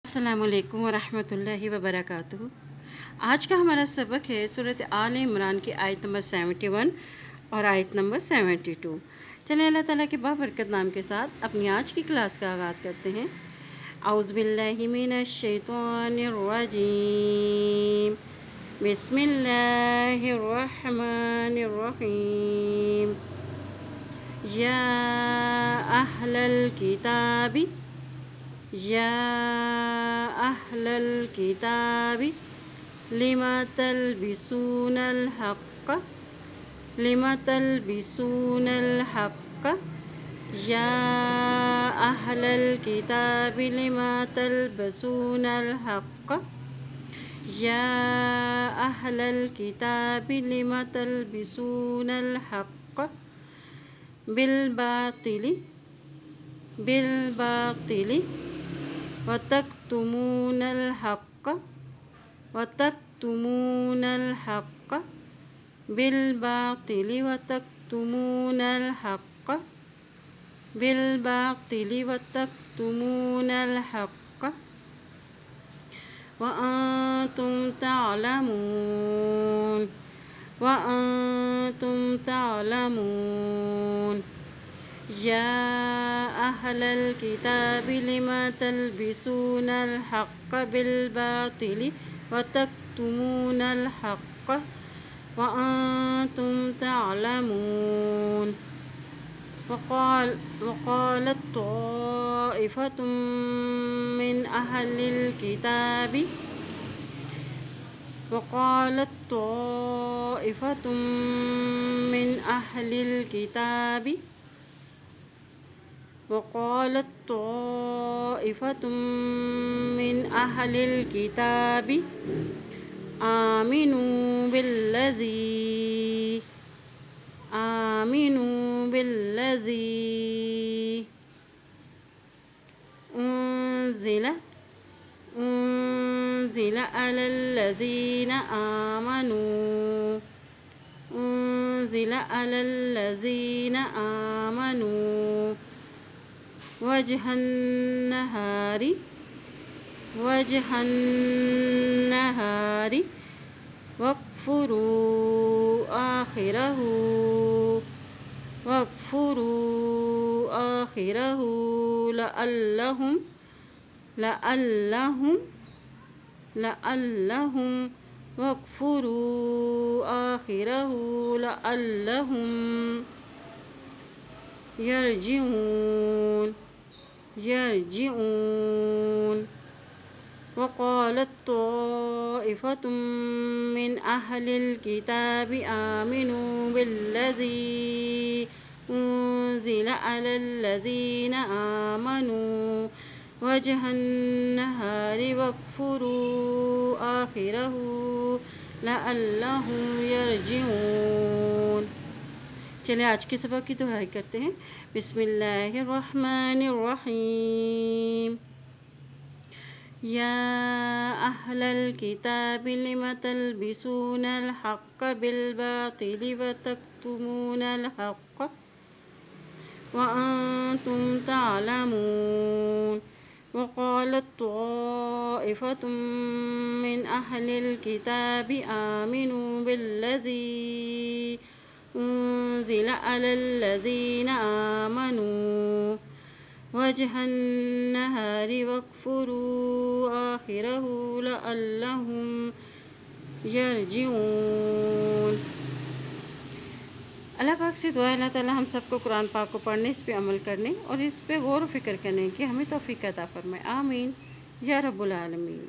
السلام علیکم ورحمۃ اللہ وبرکاتہ۔ آج کا ہمارا سبق ہے سورۃ آل عمران کی آیت نمبر 71 اور آیت نمبر 72۔ چلیں اللہ تعالیٰ کے بابرکت نام کے ساتھ اپنی آج کی کلاس کا آغاز کرتے ہیں۔ اعوذ باللہ من الشیطان الرجیم، بسم اللہ الرحمن الرحیم۔ یا اہل الکتاب یا اہل الکتاب لم تلبسون الحق یا اہل الکتاب لم تلبسون الحق یا اہل الکتاب لم تلبسون الحق بالباطل وتکتمون الحق بالباطل وتکتمون الحق وأنتم تعلمون یا اہل الکتاب لم تلبسون الحق بالباطل وتکتمون الحق وأنتم تعلمون۔ وقالت طائفة من أهل الكتاب آمنوا بالذي أنزل على الذين آمنوا وجه النهار واكفروا آخره لعلهم يرجعون۔ وقالت طائفة من أهل الكتاب آمنوا بالذي أنزل على الذين آمنوا وجه النهار واكفروا آخره لعلهم يرجعون۔ چلے آج کے سبق کی دعائیں کرتے ہیں۔ بسم اللہ الرحمن الرحیم۔ یا اہل الکتاب لم تلبسون الحق بالباطل وتکتمون الحق وأنتم تعلمون۔ وقالت طائفة من أهل الكتاب آمنوا بالذي أنزل على الذين آمنوا وجه النهار واكفروا آخره لعلهم يرجعون۔ اللہ پاک سے دعا ہے اللہ تعالیٰ ہم سب کو قرآن پاک کو پڑھنے، اس پہ عمل کرنے اور اس پہ غور و فکر کرنے کی ہمیں توفیق عطا فرمائے، آمین یا رب العالمین۔